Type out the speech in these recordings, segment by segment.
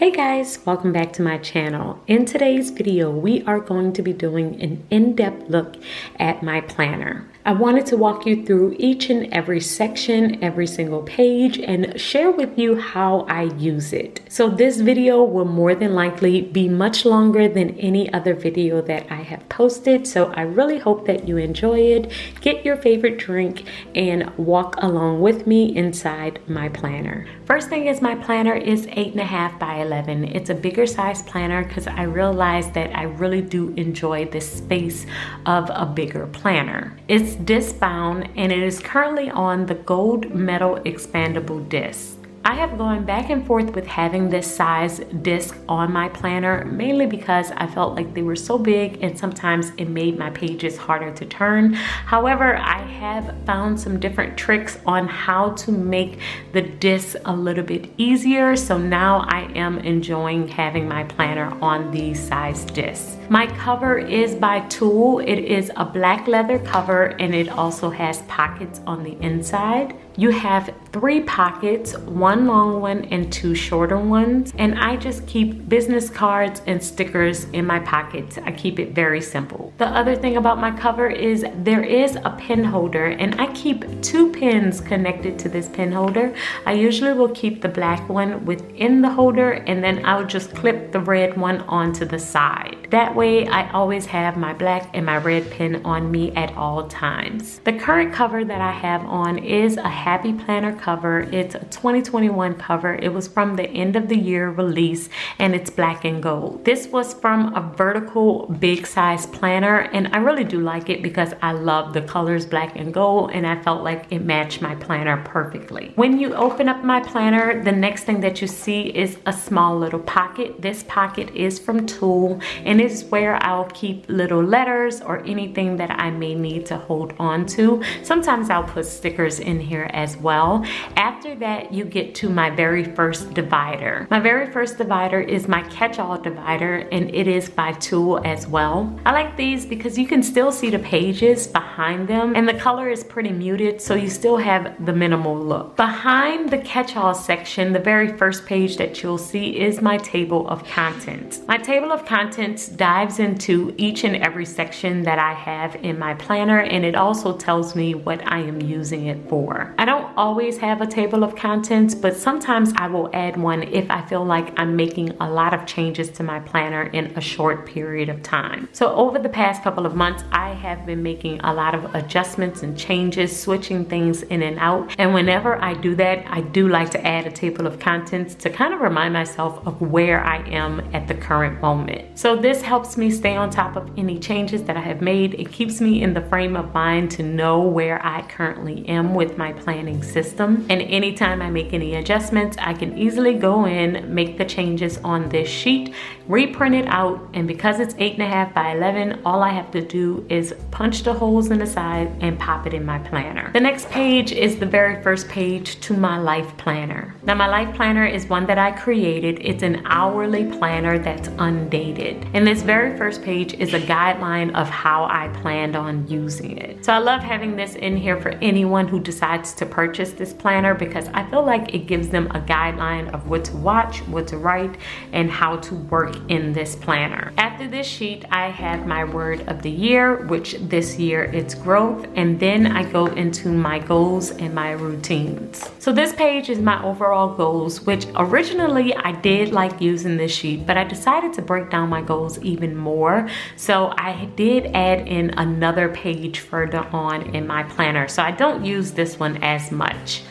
Hey guys, welcome back to my channel. In today's video, we are going to be doing an in-depth look at my planner. I wanted to walk you through each and every section, every single page, and share with you how I use it. So this video will more than likely be much longer than any other video that I have posted. So I really hope that you enjoy it. Get your favorite drink and walk along with me inside my planner. First thing is my planner is 8.5 by 11. It's a bigger size planner because I realized that I really do enjoy the space of a bigger planner. It's disc bound and it is currently on the gold metal expandable disc. I have gone back and forth with having this size disc on my planner, mainly because I felt like they were so big and sometimes it made my pages harder to turn. However, I have found some different tricks on how to make the disc a little bit easier. So now I am enjoying having my planner on these size discs. My cover is by Tool. It is a black leather cover and it also has pockets on the inside. You have 3 pockets, 1 long one and 2 shorter ones. And I just keep business cards and stickers in my pockets. I keep it very simple. The other thing about my cover is there is a pen holder and I keep 2 pens connected to this pen holder. I usually will keep the black one within the holder and then I'll just clip the red one onto the side. That way I always have my black and my red pen on me at all times. The current cover that I have on is a Happy Planner cover. It's a 2021 cover. It was from the end of the year release and it's black and gold. This was from a vertical big size planner and I really do like it because I love the colors black and gold and I felt like it matched my planner perfectly. When you open up my planner, the next thing that you see is a small little pocket. This pocket is from Tool and is where I'll keep little letters or anything that I may need to hold on to. Sometimes I'll put stickers in here as well. After that, you get to my very first divider. My very first divider is my catch-all divider and it is by Tool as well. I like these because you can still see the pages behind them and the color is pretty muted, so you still have the minimal look. Behind the catch-all section, the very first page that you'll see is my table of contents. My table of contents dives into each and every section that I have in my planner and it also tells me what I am using it for. I don't always have a table of contents, but sometimes I will add one if I feel like I'm making a lot of changes to my planner in a short period of time. So over the past couple of months, I have been making a lot of adjustments and changes, switching things in and out. And whenever I do that, I do like to add a table of contents to kind of remind myself of where I am at the current moment. So this helps me stay on top of any changes that I have made. It keeps me in the frame of mind to know where I currently am with my planning system. And anytime I make any adjustments, I can easily go in, make the changes on this sheet, reprint it out, and because it's 8.5 by 11, all I have to do is punch the holes in the side and pop it in my planner. The next page is the very first page to my life planner. Now my life planner is one that I created. It's an hourly planner that's undated. And this very first page is a guideline of how I planned on using it. So I love having this in here for anyone who decides to purchase this planner because I feel like it gives them a guideline of what to watch, what to write, and how to work in this planner. After this sheet, I have my word of the year, which this year it's growth, and then I go into my goals and my routines. So this page is my overall goals, which originally I did like using this sheet, but I decided to break down my goals even more. So I did add in another page further on in my planner. So I don't use this one as much.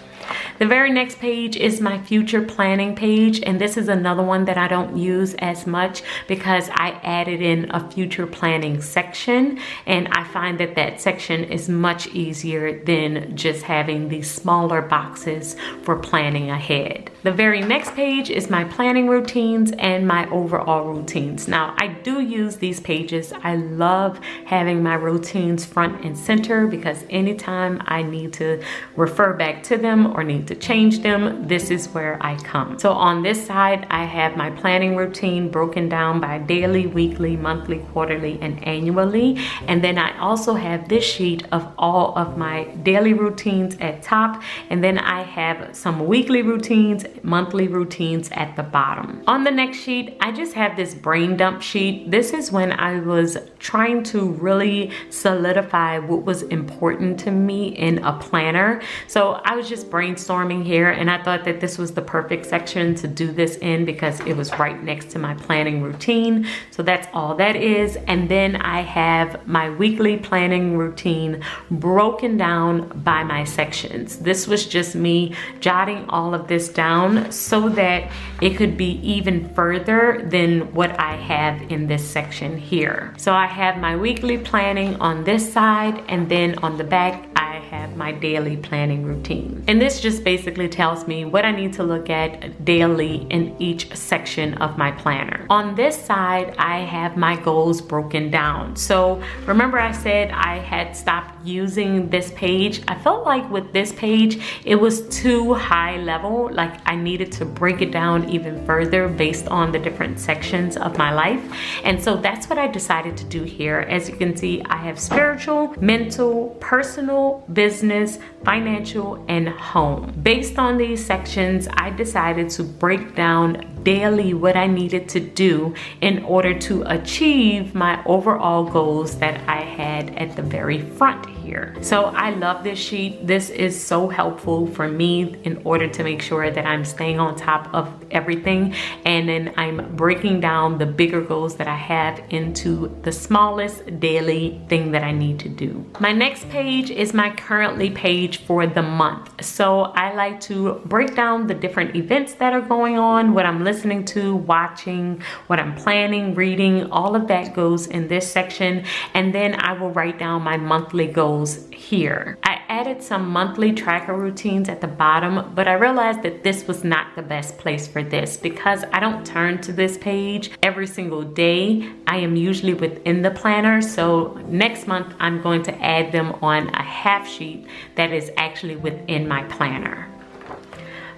The very next page is my future planning page, and this is another one that I don't use as much because I added in a future planning section, and I find that that section is much easier than just having these smaller boxes for planning ahead. The very next page is my planning routines and my overall routines. Now, I do use these pages. I love having my routines front and center because anytime I need to refer back to them or need to change them, this is where I come. So on this side, I have my planning routine broken down by daily, weekly, monthly, quarterly, and annually. And then I also have this sheet of all of my daily routines at top. And then I have some weekly routines monthly routines at the bottom. On the next sheet, I just have this brain dump sheet. This is when I was trying to really solidify what was important to me in a planner. So I was just brainstorming here, and I thought that this was the perfect section to do this in because it was right next to my planning routine. So that's all that is. And then I have my weekly planning routine broken down by my sections. This was just me jotting all of this down so that it could be even further than what I have in this section here. So I have my weekly planning on this side, and then on the back I have my daily planning routine. And this just basically tells me what I need to look at daily in each section of my planner. On this side, I have my goals broken down. So remember I said I had stopped using this page. I felt like with this page, it was too high level. Like I needed to break it down even further based on the different sections of my life. And so that's what I decided to do here. As you can see, I have spiritual, mental, personal, business, financial, and home. Based on these sections, I decided to break down daily what I needed to do in order to achieve my overall goals that I had at the very front here. So I love this sheet. This is so helpful for me in order to make sure that I'm staying on top of everything, and then I'm breaking down the bigger goals that I have into the smallest daily thing that I need to do. My next page is my currently page for the month. So I like to break down the different events that are going on, what I'm listening to, watching, what I'm planning, reading, all of that goes in this section. And then I will write down my monthly goals here. I added some monthly tracker routines at the bottom, but I realized that this was not the best place for this because I don't turn to this page every single day. I am usually within the planner. So next month, I'm going to add them on a half sheet that is actually within my planner.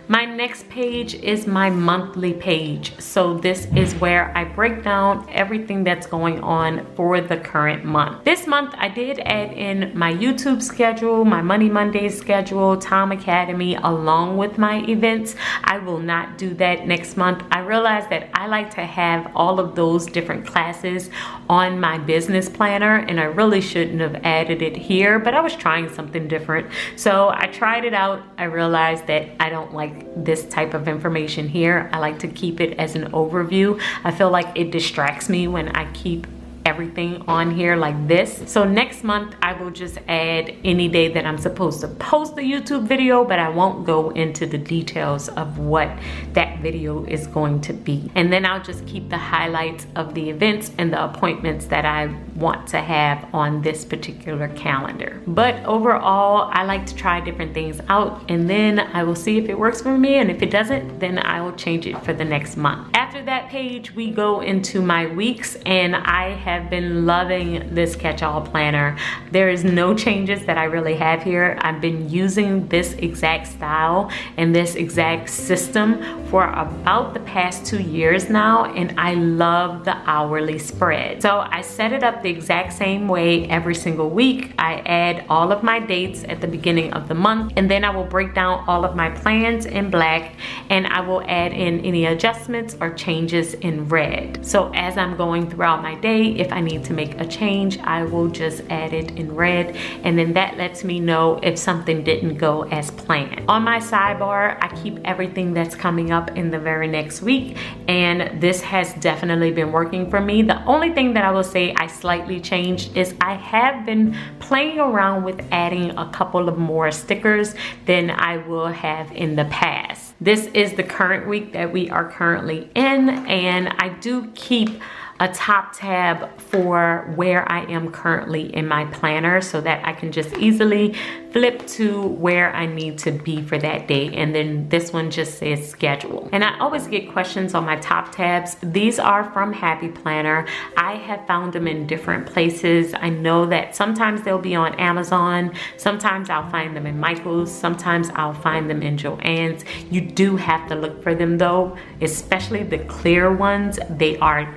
My next page is my monthly page. So this is where I break down everything that's going on for the current month. This month I did add in my YouTube schedule, my Money Mondays schedule, Tom Academy, along with my events. I will not do that next month. I realized that I like to have all of those different classes on my business planner, and I really shouldn't have added it here, but I was trying something different. So I tried it out. I realized that I don't like this type of information here. I like to keep it as an overview. I feel like it distracts me when I keep everything on here like this. So next month I will just add any day that I'm supposed to post the YouTube video, but I won't go into the details of what that video is going to be. And then I'll just keep the highlights of the events and the appointments that I want to have on this particular calendar. But overall, I like to try different things out, and then I will see if it works for me, and if it doesn't, then I will change it for the next month. After that page, we go into my weeks, and I have been loving this catch-all planner. There is no changes that I really have here. I've been using this exact style and this exact system for about the past 2 years now, and I love the hourly spread. So I set it up the exact same way every single week. I add all of my dates at the beginning of the month, and then I will break down all of my plans in black, and I will add in any adjustments or changes in red. So as I'm going throughout my day, if I need to make a change, I will just add it in red, and then that lets me know if something didn't go as planned. On my sidebar, I keep everything that's coming up in the very next week, and this has definitely been working for me. The only thing that I will say I slightly changed is I have been playing around with adding a couple of more stickers than I will have in the past. This is the current week that we are currently in, and I do keep a top tab for where I am currently in my planner so that I can just easily flip to where I need to be for that day. And then this one just says schedule. And I always get questions on my top tabs. These are from Happy Planner. I have found them in different places. I know that sometimes they'll be on Amazon. Sometimes I'll find them in Michael's. Sometimes I'll find them in Joann's. You do have to look for them though, especially the clear ones. They are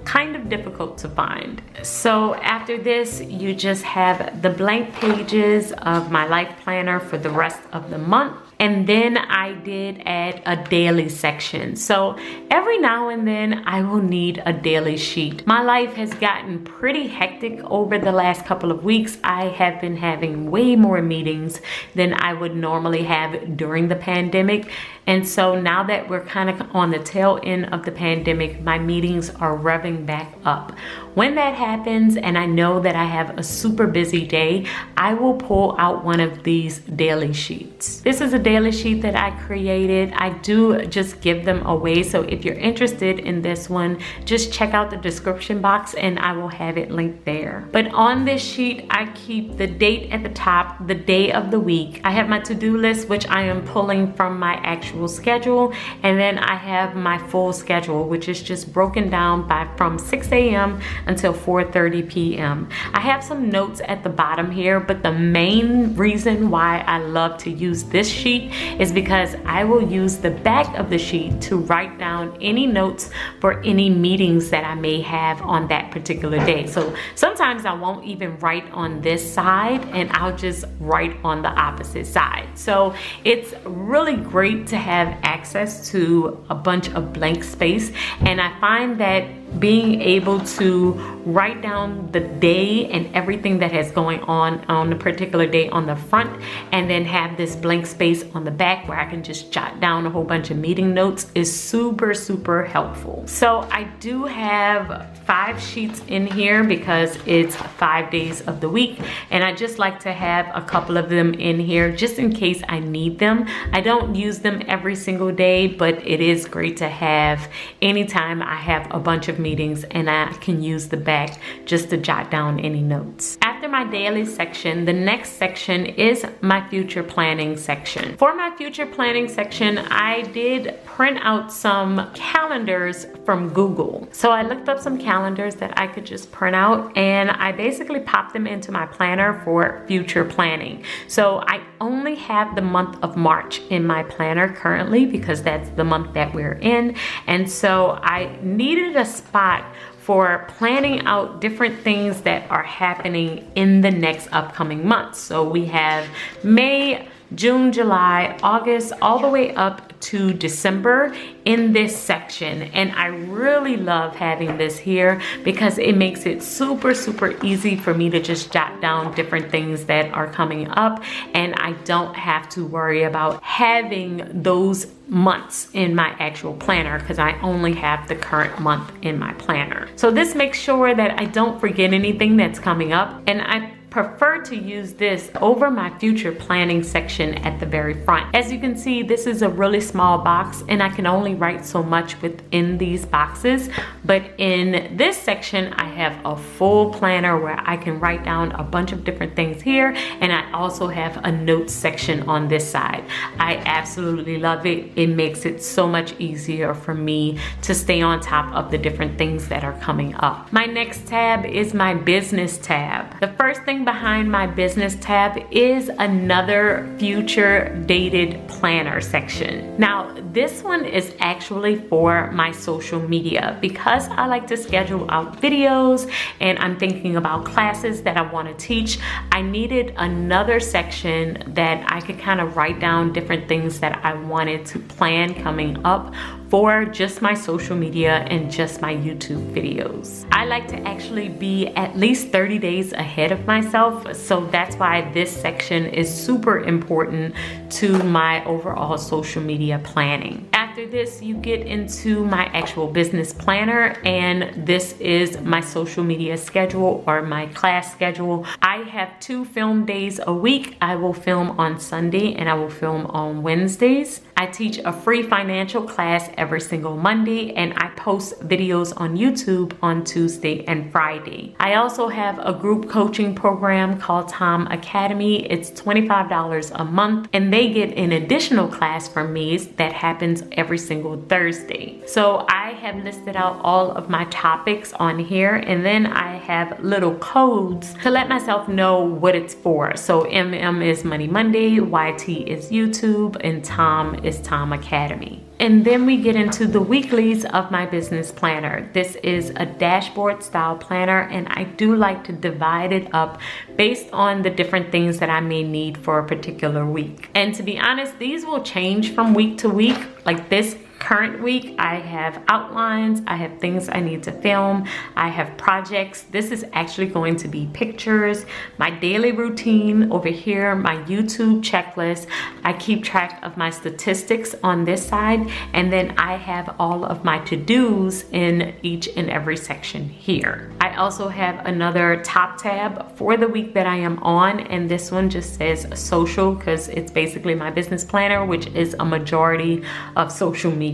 kind of difficult to find. So after this, you just have the blank pages of my life planner for the rest of the month. And then I did add a daily section. So every now and then I will need a daily sheet. My life has gotten pretty hectic over the last couple of weeks. I have been having way more meetings than I would normally have during the pandemic. And so now that we're kind of on the tail end of the pandemic, my meetings are revving back up. When that happens and I know that I have a super busy day, I will pull out one of these daily sheets. This is a daily sheet that I created. I do just give them away. So if you're interested in this one, just check out the description box and I will have it linked there. But on this sheet, I keep the date at the top, the day of the week. I have my to-do list, which I am pulling from my actual schedule. And then I have my full schedule, which is just broken down from 6 a.m. until 4:30 p.m. I have some notes at the bottom here, but the main reason why I love to use this sheet is because I will use the back of the sheet to write down any notes for any meetings that I may have on that particular day. So sometimes I won't even write on this side and I'll just write on the opposite side. So it's really great to have access to a bunch of blank space, and I find that being able to write down the day and everything that has going on a particular day on the front, and then have this blank space on the back where I can just jot down a whole bunch of meeting notes is super, super helpful. So I do have 5 sheets in here because it's 5 days of the week, and I just like to have a couple of them in here just in case I need them. I don't use them every single day, but it is great to have anytime I have a bunch of meetings and I can use the back just to jot down any notes. After my daily section, the next section is my future planning section. For my future planning section, I did print out some calendars from Google. So I looked up some calendars that I could just print out, and I basically popped them into my planner for future planning. So I only have the month of March in my planner currently because that's the month that we're in. And so I needed a spot for planning out different things that are happening in the next upcoming months. So we have May, June, July, August, all the way up to December in this section. And I really love having this here because it makes it super, super easy for me to just jot down different things that are coming up, and I don't have to worry about having those months in my actual planner because I only have the current month in my planner. So this makes sure that I don't forget anything that's coming up, and I prefer to use this over my future planning section at the very front. As you can see, this is a really small box and I can only write so much within these boxes, but in this section I have a full planner where I can write down a bunch of different things here, and I also have a notes section on this side. I absolutely love it. It makes it so much easier for me to stay on top of the different things that are coming up. My next tab is my business tab. The first thing behind my business tab is another future dated planner section. Now, this one is actually for my social media because I like to schedule out videos and I'm thinking about classes that I want to teach. I needed another section that I could kind of write down different things that I wanted to plan coming up for just my social media and just my YouTube videos. I like to actually be at least 30 days ahead of myself, so that's why this section is super important to my overall social media planning. After this, you get into my actual business planner, and this is my social media schedule or my class schedule. I have 2 film days a week. I will film on Sunday and I will film on Wednesdays. I teach a free financial class every single Monday, and I post videos on YouTube on Tuesday and Friday. I also have a group coaching program called Tom Academy. It's $25 a month, and they get an additional class from me that happens every single Thursday. So I have listed out all of my topics on here, and then I have little codes to let myself know what it's for. So MM is Money Monday, YT is YouTube, and Tom is Tom Academy. And then we get into the weeklies of my business planner. This is a dashboard style planner, and I do like to divide it up based on the different things that I may need for a particular week. And to be honest, these will change from week to week. Like this current week, I have outlines, I have things I need to film, I have projects. This is actually going to be pictures, my daily routine over here, my YouTube checklist. I keep track of my statistics on this side, and then I have all of my to-dos in each and every section here. I also have another top tab for the week that I am on, and this one just says social because it's basically my business planner, which is a majority of social media.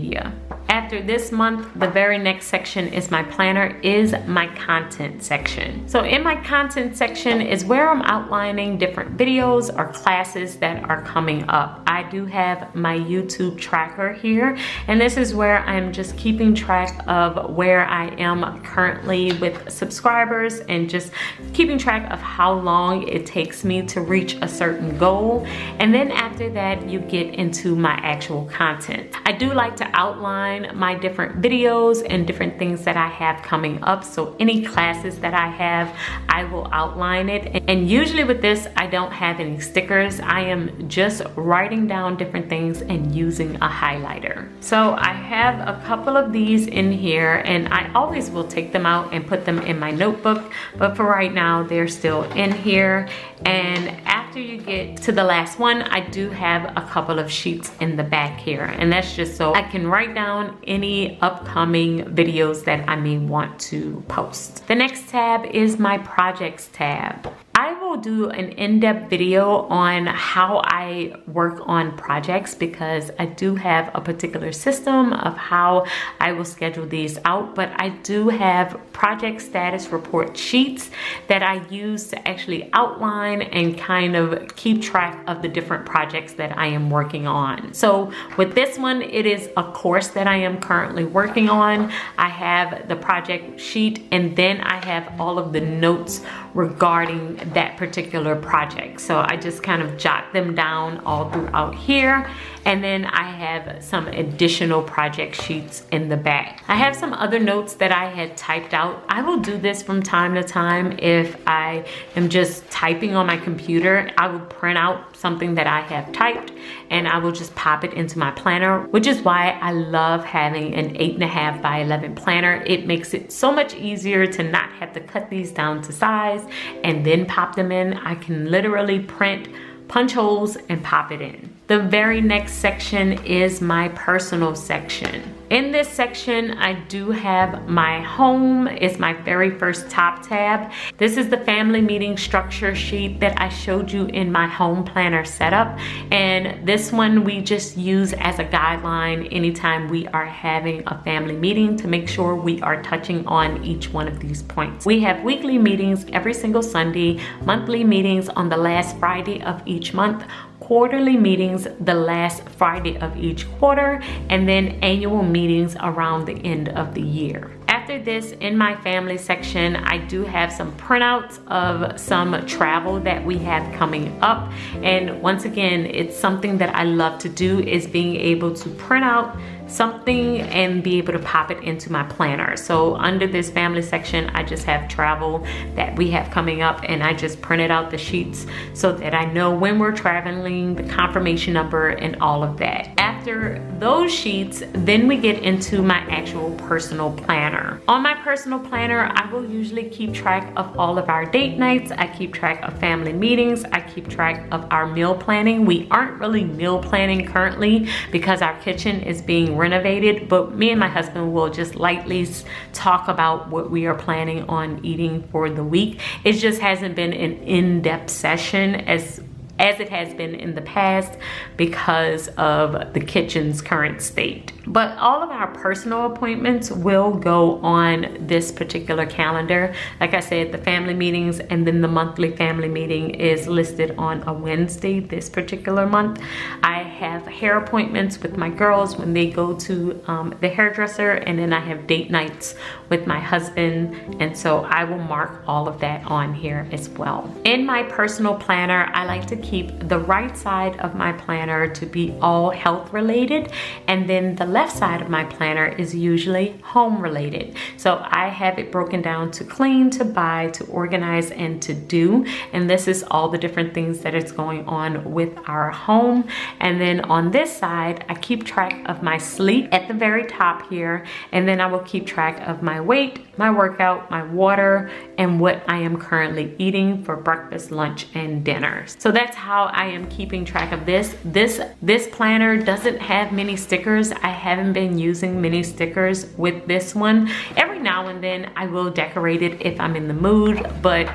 After this month, the very next section is my planner, is my content section. So in my content section is where I'm outlining different videos or classes that are coming up. I do have my YouTube tracker here, and this is where I'm just keeping track of where I am currently with subscribers and just keeping track of how long it takes me to reach a certain goal. And then after that, you get into my actual content. I do like to outline my different videos and different things that I have coming up. So any classes that I have, I will outline it. And usually with this, I don't have any stickers. I am just writing down different things and using a highlighter. So I have a couple of these in here, and I always will take them out and put them in my notebook. But for right now, they're still in here. And after you get to the last one, I do have a couple of sheets in the back here. And that's just so I can write down any upcoming videos that I may want to post. The next tab is my projects tab. I will do an in-depth video on how I work on projects because I do have a particular system of how I will schedule these out, but I do have project status report sheets that I use to actually outline and kind of keep track of the different projects that I am working on. So with this one, it is a course that I am currently working on. I have the project sheet, and then I have all of the notes regarding that particular project. So I just kind of jot them down all throughout here. And then I have some additional project sheets in the back. I have some other notes that I had typed out. I will do this from time to time if I am just typing on my computer. I will print out something that I have typed and I will just pop it into my planner, which is why I love having an 8.5 by 11 planner. It makes it so much easier to not have to cut these down to size and then pop them in. I can literally print, punch holes, and pop it in. The very next section is my personal section. In this section, I do have my home. It's my very first top tab. This is the family meeting structure sheet that I showed you in my home planner setup. And this one we just use as a guideline anytime we are having a family meeting to make sure we are touching on each one of these points. We have weekly meetings every single Sunday, monthly meetings on the last Friday of each month, quarterly meetings the last Friday of each quarter, and then annual meetings around the end of the year. After this, in my family section, I do have some printouts of some travel that we have coming up. And once again, it's something that I love to do, is being able to print out something and be able to pop it into my planner. So under this family section, I just have travel that we have coming up, and I just printed out the sheets so that I know when we're traveling, the confirmation number, and all of that. After those sheets, then we get into my actual personal planner. On my personal planner, I will usually keep track of all of our date nights. I keep track of family meetings. I keep track of our meal planning. We aren't really meal planning currently because our kitchen is being renovated, but me and my husband will just lightly talk about what we are planning on eating for the week. It just hasn't been an in-depth session as it has been in the past because of the kitchen's current state. But all of our personal appointments will go on this particular calendar. Like I said, the family meetings and then the monthly family meeting is listed on a Wednesday this particular month. I have hair appointments with my girls when they go to the hairdresser, and then I have date nights with my husband, and so I will mark all of that on here as well. In my personal planner, I like to keep the right side of my planner to be all health related, and then the left side of my planner is usually home related. So I have it broken down to clean, to buy, to organize, and to do, and this is all the different things that is going on with our home. And then on this side, I keep track of my sleep at the very top here, and then I will keep track of my weight, my workout, my water, and what I am currently eating for breakfast, lunch, and dinner. So that's how I am keeping track of this. This planner doesn't have many stickers. I haven't been using many stickers with this one. Every now and then I will decorate it if I'm in the mood, but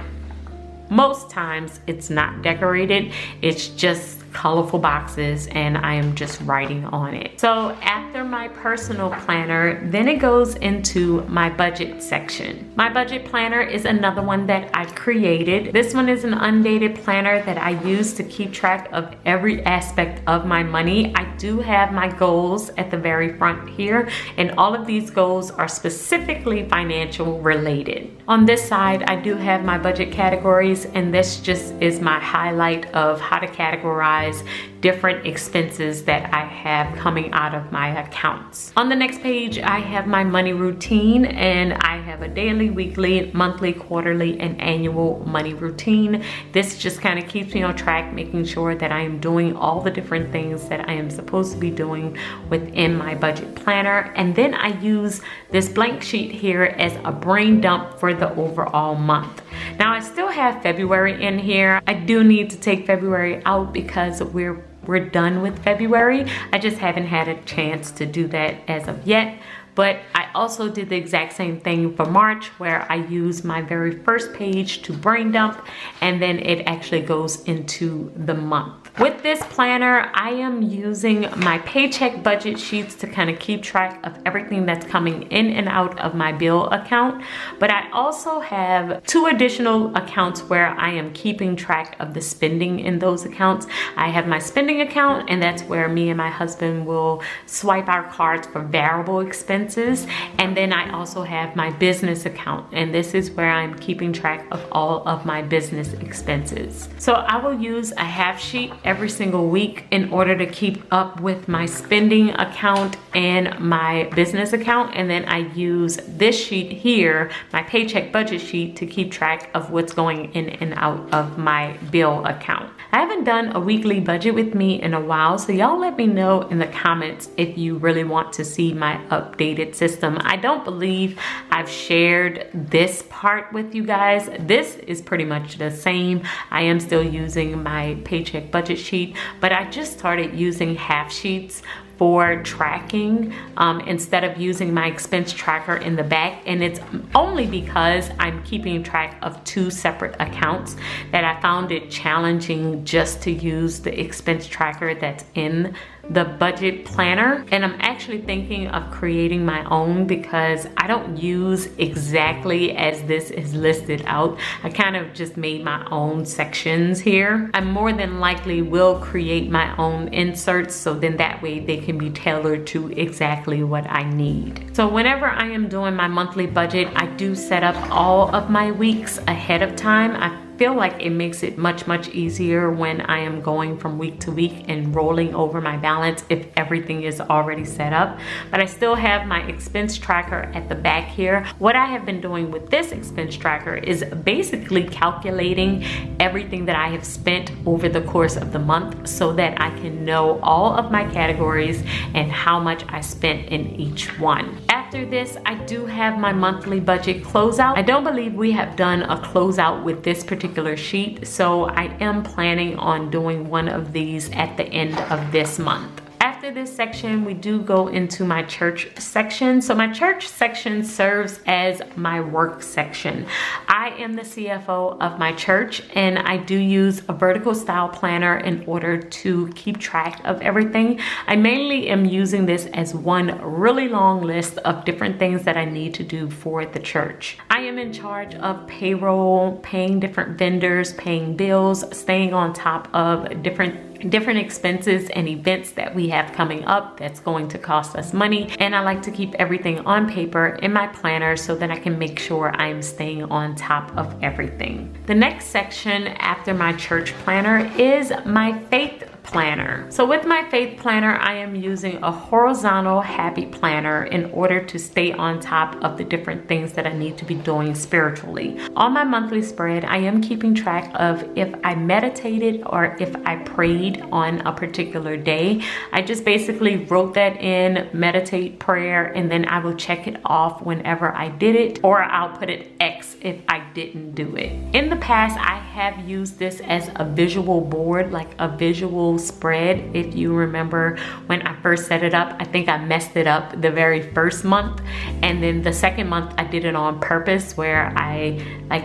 most times it's not decorated. It's just colorful boxes and I am just writing on it. So after my personal planner, then it goes into my budget section. My budget planner is another one that I created. This one is an undated planner that I use to keep track of every aspect of my money. I do have my goals at the very front here, and all of these goals are specifically financial related. On this side, I do have my budget categories, and this just is my highlight of how to categorize different expenses that I have coming out of my accounts. On the next page, I have my money routine, and I have a daily, weekly, monthly, quarterly, and annual money routine. This just kind of keeps me on track, making sure that I am doing all the different things that I am supposed to be doing within my budget planner. And then I use this blank sheet here as a brain dump for the overall month. Now I still have February in here. I do need to take February out because we're done with February. I just haven't had a chance to do that as of yet. But I also did the exact same thing for March, where I use my very first page to brain dump, and then it actually goes into the month. With this planner, I am using my paycheck budget sheets to kind of keep track of everything that's coming in and out of my bill account. But I also have 2 additional accounts where I am keeping track of the spending in those accounts. I have my spending account, and that's where me and my husband will swipe our cards for variable expenses. And then I also have my business account, and this is where I'm keeping track of all of my business expenses. So I will use a half sheet every single week in order to keep up with my spending account and my business account. And then I use this sheet here, my paycheck budget sheet, to keep track of what's going in and out of my bill account. I haven't done a weekly budget with me in a while, so y'all let me know in the comments if you really want to see my updated system. I don't believe I've shared this part with you guys. This is pretty much the same. I am still using my paycheck budget sheet, but I just started using half sheets for tracking instead of using my expense tracker in the back. And it's only because I'm keeping track of 2 separate accounts that I found it challenging just to use the expense tracker that's in the budget planner. And I'm actually thinking of creating my own because I don't use exactly as this is listed out. I kind of just made my own sections here. I more than likely will create my own inserts, so then that way they can be tailored to exactly what I need. So whenever I am doing my monthly budget, I do set up all of my weeks ahead of time. I feel like it makes it much easier when I am going from week to week and rolling over my balance if everything is already set up. But I still have my expense tracker at the back here. What I have been doing with this expense tracker is basically calculating everything that I have spent over the course of the month so that I can know all of my categories and how much I spent in each one. After this, I do have my monthly budget closeout. I don't believe we have done a closeout with this particular sheet, so I am planning on doing one of these at the end of this month. After this section, we do go into my church section. So my church section serves as my work section. I am the CFO of my church, and I do use a vertical style planner in order to keep track of everything. I mainly am using this as one really long list of different things that I need to do for the church. I am in charge of payroll, paying different vendors, paying bills, staying on top of different different expenses and events that we have coming up that's going to cost us money. And I like to keep everything on paper in my planner so that I can make sure I'm staying on top of everything. The next section after my church planner is my faith planner. So with my faith planner, I am using a horizontal happy planner in order to stay on top of the different things that I need to be doing spiritually. On my monthly spread, I am keeping track of if I meditated or if I prayed on a particular day. I just basically wrote that in, meditate, prayer, and then I will check it off whenever I did it, or I'll put it X if I didn't do it. In the past, I have used this as a visual board, like a visual spread. If you remember when I first set it up, I think I messed it up the very first month, and then the second month I did it on purpose where I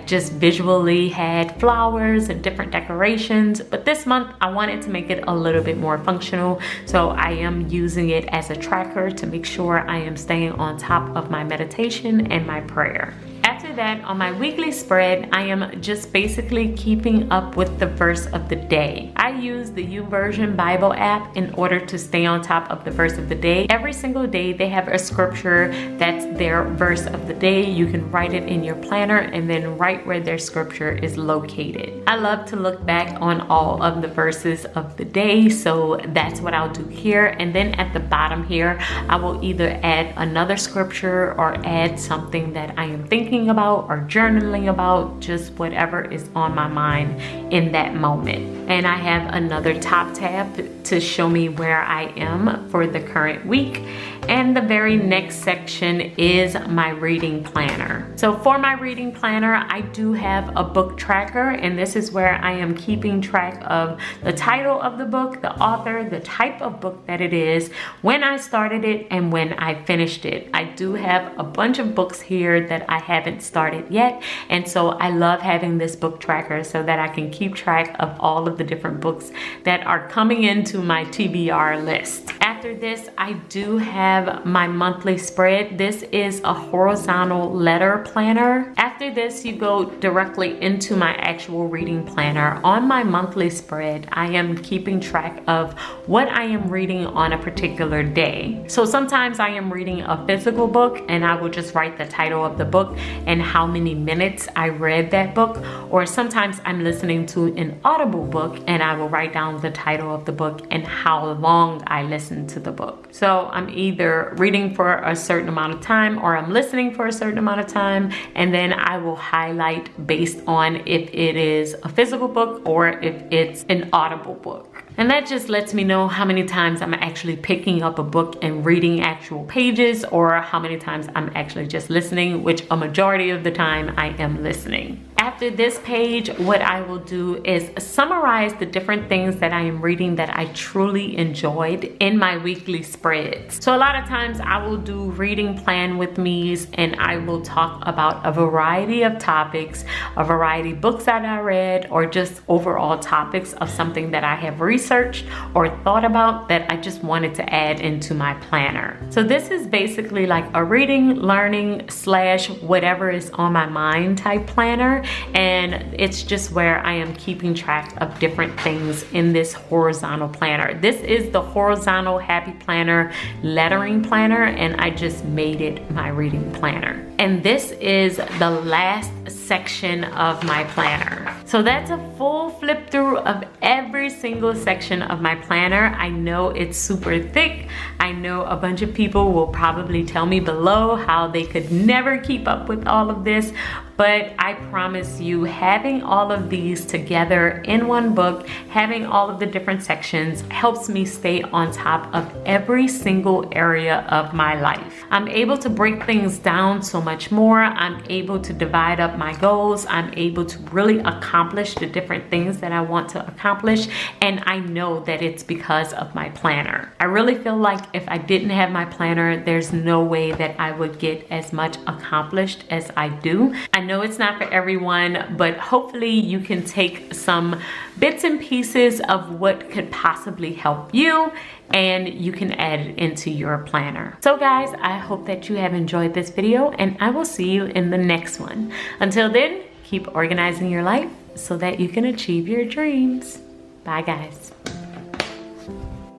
just visually had flowers and different decorations. But this month I wanted to make it a little bit more functional, so I am using it as a tracker to make sure I am staying on top of my meditation and my prayer. After that, on my weekly spread, I am just basically keeping up with the verse of the day. I use the YouVersion Bible app in order to stay on top of the verse of the day. Every single day, they have a scripture that's their verse of the day. You can write it in your planner and then write where their scripture is located. I love to look back on all of the verses of the day, so that's what I'll do here. And then at the bottom here, I will either add another scripture or add something that I am thinking about or journaling about, just whatever is on my mind in that moment. And I have another top tab to show me where I am for the current week. And the very next section is my reading planner. So for my reading planner, I do have a book tracker, and this is where I am keeping track of the title of the book, the author, the type of book that it is, when I started it, and when I finished it. I do have a bunch of books here that I haven't started yet, and so I love having this book tracker so that I can keep track of all of the different books that are coming into my TBR list. After this, I do have my monthly spread. This is a horizontal letter planner. After this, you go directly into my actual reading planner. On my monthly spread, I am keeping track of what I am reading on a particular day. So sometimes I am reading a physical book and I will just write the title of the book and how many minutes I read that book. Or sometimes I'm listening to an audible book and I will write down the title of the book and how long I listened to the book. So I'm either reading for a certain amount of time or I'm listening for a certain amount of time, and then I will highlight based on if it is a physical book or if it's an audible book. And that just lets me know how many times I'm actually picking up a book and reading actual pages, or how many times I'm actually just listening, which a majority of the time I am listening. After this page, what I will do is summarize the different things that I am reading that I truly enjoyed in my weekly spreads. So a lot of times I will do reading plan with me's and I will talk about a variety of topics, a variety of books that I read, or just overall topics of something that I have researched or thought about that I just wanted to add into my planner. So this is basically like a reading, learning / whatever is on my mind type planner. And it's just where I am keeping track of different things in this horizontal planner. This is the horizontal happy planner lettering planner, and I just made it my reading planner. And this is the last section of my planner. So that's a full flip through of every single section of my planner. I know it's super thick. I know a bunch of people will probably tell me below how they could never keep up with all of this, but I promise you, having all of these together in one book, having all of the different sections, helps me stay on top of every single area of my life. I'm able to break things down so much more. I'm able to divide up my goals. I'm able to really accomplish the different things that I want to accomplish, and I know that it's because of my planner. I really feel like if I didn't have my planner, there's no way that I would get as much accomplished as I do. I know it's not for everyone, but hopefully you can take some bits and pieces of what could possibly help you and you can add it into your planner. So guys, I hope that you have enjoyed this video, and I will see you in the next one. Until then, keep organizing your life so that you can achieve your dreams. Bye guys.